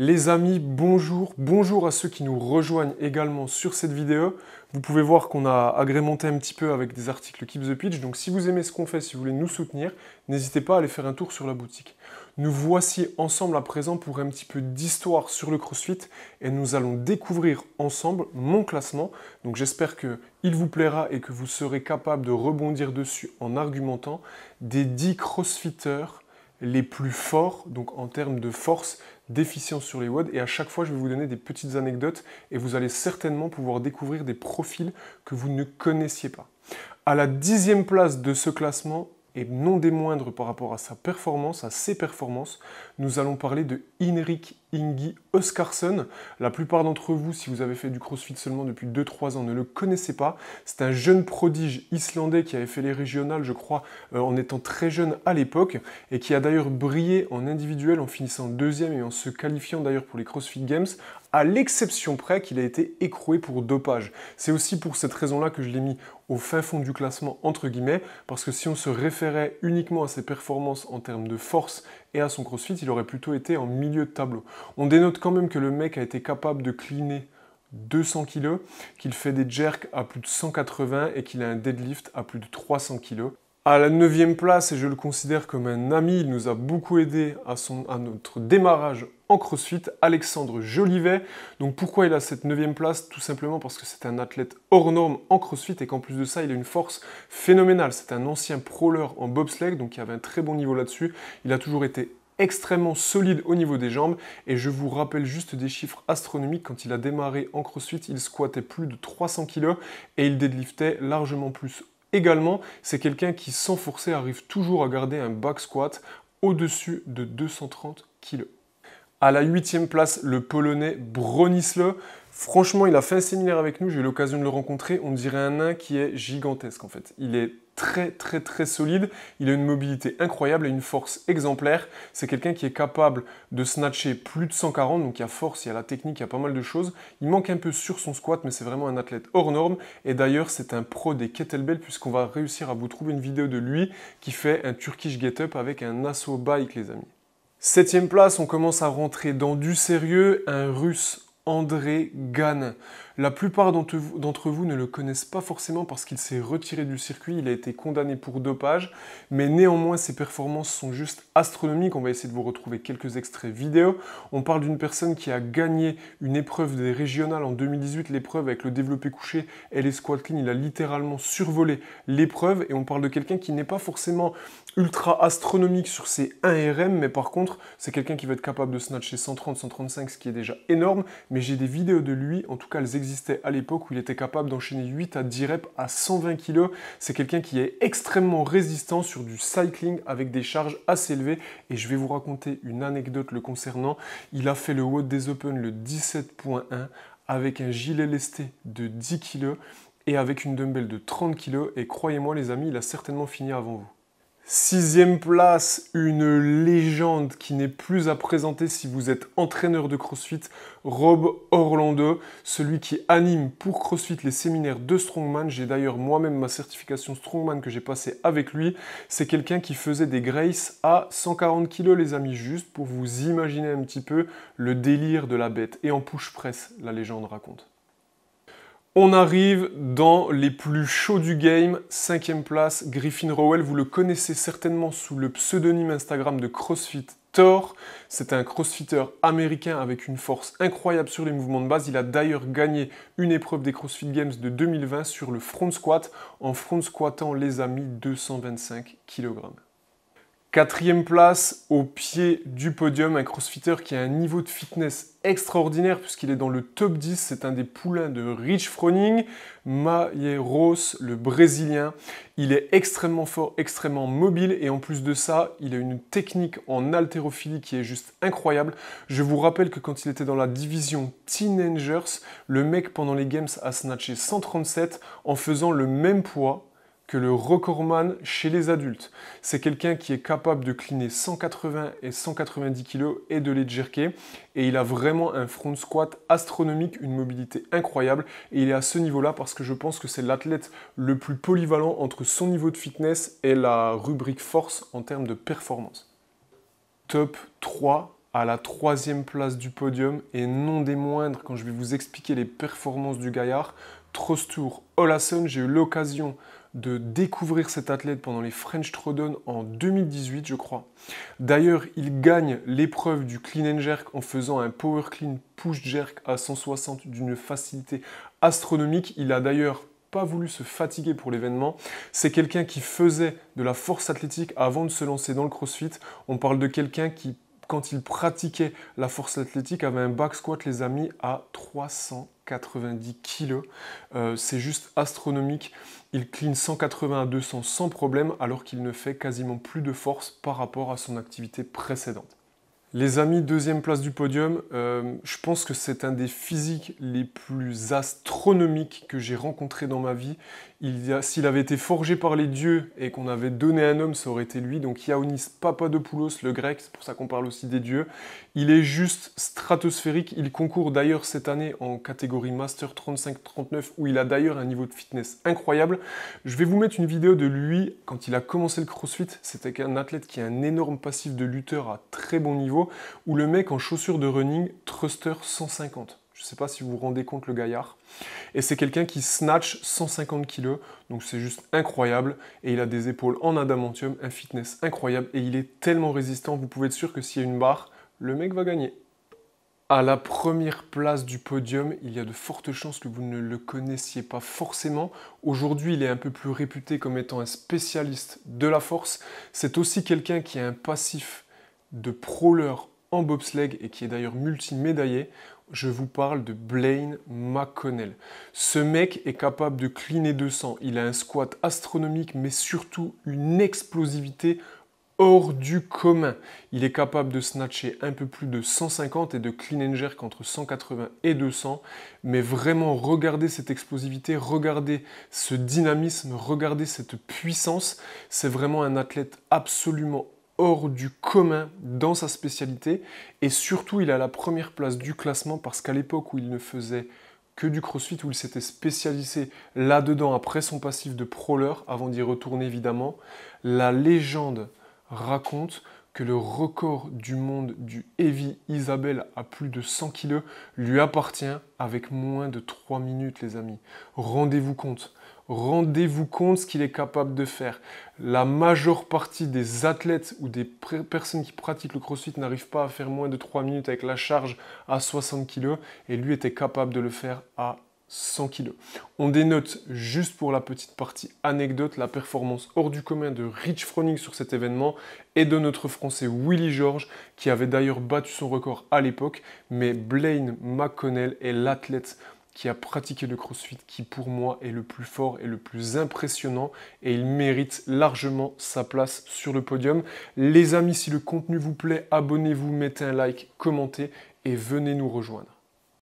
Les amis, bonjour, bonjour à ceux qui nous rejoignent également sur cette vidéo. Vous pouvez voir qu'on a agrémenté un petit peu avec des articles Keep the Pitch, donc si vous aimez ce qu'on fait, si vous voulez nous soutenir, n'hésitez pas à aller faire un tour sur la boutique. Nous voici ensemble à présent pour un petit peu d'histoire sur le CrossFit et nous allons découvrir ensemble mon classement. Donc j'espère qu'il vous plaira et que vous serez capable de rebondir dessus en argumentant des 10 CrossFitters les plus forts, donc en termes de force, d'efficience sur les WOD, et à chaque fois je vais vous donner des petites anecdotes et vous allez certainement pouvoir découvrir des profils que vous ne connaissiez pas. À la 10e place de ce classement, et non des moindres par rapport à sa performance, à ses performances, nous allons parler de Henrik Ingi Oskarsson. La plupart d'entre vous, si vous avez fait du CrossFit seulement depuis 2-3 ans, ne le connaissez pas. C'est un jeune prodige islandais qui avait fait les régionales, je crois, en étant très jeune à l'époque, et qui a d'ailleurs brillé en individuel en finissant deuxième et en se qualifiant d'ailleurs pour les CrossFit Games, à l'exception près qu'il a été écroué pour dopage. C'est aussi pour cette raison-là que je l'ai mis au fin fond du classement, entre guillemets, parce que si on se référait uniquement à ses performances en termes de force et à son CrossFit, il aurait plutôt été en milieu de tableau. On dénote quand même que le mec a été capable de cleaner 200 kg, qu'il fait des jerks à plus de 180 et qu'il a un deadlift à plus de 300 kg. À la 9e place, et je le considère comme un ami, il nous a beaucoup aidé à notre démarrage en CrossFit, Alexandre Jolivet. Donc pourquoi il a cette 9e place? Tout simplement parce que c'est un athlète hors norme en CrossFit et qu'en plus de ça, il a une force phénoménale. C'est un ancien prowler en bobsleigh, donc il avait un très bon niveau là-dessus. Il a toujours été extrêmement solide au niveau des jambes, et je vous rappelle juste des chiffres astronomiques. Quand il a démarré en CrossFit, il squattait plus de 300 kg et il deadliftait largement plus. Également, c'est quelqu'un qui, sans forcer, arrive toujours à garder un back squat au-dessus de 230 kg. À la 8e place, le Polonais Bronisław. Franchement, il a fait un séminaire avec nous, j'ai eu l'occasion de le rencontrer. On dirait un nain qui est gigantesque en fait. Il est très solide, il a une mobilité incroyable et une force exemplaire. C'est quelqu'un qui est capable de snatcher plus de 140, donc il y a force, il y a la technique, il y a pas mal de choses. Il manque un peu sur son squat, mais c'est vraiment un athlète hors norme. Et d'ailleurs, c'est un pro des kettlebells, puisqu'on va réussir à vous trouver une vidéo de lui qui fait un Turkish get-up avec un assaut bike, les amis. 7e place, on commence à rentrer dans du sérieux, un Russe, André Gane. La plupart d'entre vous ne le connaissent pas forcément parce qu'il s'est retiré du circuit, il a été condamné pour dopage, mais néanmoins ses performances sont juste astronomiques. On va essayer de vous retrouver quelques extraits vidéo. On parle d'une personne qui a gagné une épreuve des régionales en 2018, l'épreuve avec le développé couché et les squat clean. Il a littéralement survolé l'épreuve, et on parle de quelqu'un qui n'est pas forcément ultra astronomique sur ses 1 RM, mais par contre, c'est quelqu'un qui va être capable de snatcher 130, 135, ce qui est déjà énorme. Mais j'ai des vidéos de lui, en tout cas elles existaient à l'époque, où il était capable d'enchaîner 8 à 10 reps à 120 kg. C'est quelqu'un qui est extrêmement résistant sur du cycling avec des charges assez élevées. Et je vais vous raconter une anecdote le concernant. Il a fait le WOD des Open, le 17.1, avec un gilet lesté de 10 kg et avec une dumbbell de 30 kg. Et croyez-moi les amis, il a certainement fini avant vous. 6e place, une légende qui n'est plus à présenter si vous êtes entraîneur de CrossFit, Rob Orlando, celui qui anime pour CrossFit les séminaires de Strongman. J'ai d'ailleurs moi-même ma certification Strongman que j'ai passée avec lui. C'est quelqu'un qui faisait des graces à 140 kg les amis, juste pour vous imaginer un petit peu le délire de la bête. Et en push press, la légende raconte. On arrive dans les plus chauds du game, 5e place, Griffin Rowell. Vous le connaissez certainement sous le pseudonyme Instagram de CrossFit Thor. C'est un crossfitter américain avec une force incroyable sur les mouvements de base. Il a d'ailleurs gagné une épreuve des CrossFit Games de 2020 sur le front squat, en front squattant les amis 225 kg. 4e place, au pied du podium, un crossfitter qui a un niveau de fitness extraordinaire puisqu'il est dans le top 10. C'est un des poulains de Rich Froning, Maieros, le Brésilien. Il est extrêmement fort, extrêmement mobile, et en plus de ça, il a une technique en haltérophilie qui est juste incroyable. Je vous rappelle que quand il était dans la division Teenagers, le mec pendant les Games a snatché 137 en faisant le même poids que le recordman chez les adultes. C'est quelqu'un qui est capable de cleaner 180 et 190 kg et de les jerker. Et il a vraiment un front squat astronomique, une mobilité incroyable. Et il est à ce niveau-là parce que je pense que c'est l'athlète le plus polyvalent entre son niveau de fitness et la rubrique force en termes de performance. Top 3. à la 3e place du podium, et non des moindres quand je vais vous expliquer les performances du gaillard, Þröstur Ólason. J'ai eu l'occasion de découvrir cet athlète pendant les French Throwdown en 2018, je crois. D'ailleurs, il gagne l'épreuve du clean and jerk en faisant un power clean push jerk à 160 d'une facilité astronomique. Il a d'ailleurs pas voulu se fatiguer pour l'événement. C'est quelqu'un qui faisait de la force athlétique avant de se lancer dans le CrossFit. On parle de quelqu'un qui, quand il pratiquait la force athlétique, avait un back squat, les amis, à 390 kg. C'est juste astronomique. Il clean 180 à 200 sans problème, alors qu'il ne fait quasiment plus de force par rapport à son activité précédente. Les amis, 2e place du podium, je pense que c'est un des physiques les plus astronomiques que j'ai rencontré dans ma vie. S'il avait été forgé par les dieux et qu'on avait donné un homme, ça aurait été lui. Donc Ioannis Papadopoulos, le grec, c'est pour ça qu'on parle aussi des dieux. Il est juste stratosphérique. Il concourt d'ailleurs cette année en catégorie Master 35-39, où il a d'ailleurs un niveau de fitness incroyable. Je vais vous mettre une vidéo de lui quand il a commencé le CrossFit. C'était un athlète qui a un énorme passif de lutteur à très bon niveau, où le mec en chaussures de running, thruster 150. Je ne sais pas si vous vous rendez compte le gaillard. Et c'est quelqu'un qui snatch 150 kg, donc c'est juste incroyable. Et il a des épaules en adamantium, un fitness incroyable. Et il est tellement résistant, vous pouvez être sûr que s'il y a une barre, le mec va gagner. À la 1re place du podium, il y a de fortes chances que vous ne le connaissiez pas forcément. Aujourd'hui, il est un peu plus réputé comme étant un spécialiste de la force. C'est aussi quelqu'un qui a un passif de crawler en bobsleigh et qui est d'ailleurs multimédaillé. Je vous parle de Blaine McConnell. Ce mec est capable de cleaner 200. Il a un squat astronomique, mais surtout une explosivité hors du commun. Il est capable de snatcher un peu plus de 150 et de clean and jerk entre 180 et 200. Mais vraiment, regardez cette explosivité, regardez ce dynamisme, regardez cette puissance. C'est vraiment un athlète absolument hors du commun dans sa spécialité, et surtout il a la 1re place du classement parce qu'à l'époque où il ne faisait que du CrossFit, où il s'était spécialisé là-dedans après son passif de prowler, avant d'y retourner évidemment, la légende raconte que le record du monde du Heavy Isabelle à plus de 100 kg lui appartient avec moins de 3 minutes, les amis. Rendez-vous compte. Rendez-vous compte ce qu'il est capable de faire. La majeure partie des athlètes ou des personnes qui pratiquent le CrossFit n'arrivent pas à faire moins de 3 minutes avec la charge à 60 kg, et lui était capable de le faire à 100 kg. On dénote, juste pour la petite partie anecdote, la performance hors du commun de Rich Froning sur cet événement et de notre Français Willy Georges, qui avait d'ailleurs battu son record à l'époque, mais Blaine McConnell est l'athlète qui a pratiqué le CrossFit qui pour moi est le plus fort et le plus impressionnant, et il mérite largement sa place sur le podium. Les amis, si le contenu vous plaît, abonnez-vous, mettez un like, commentez et venez nous rejoindre.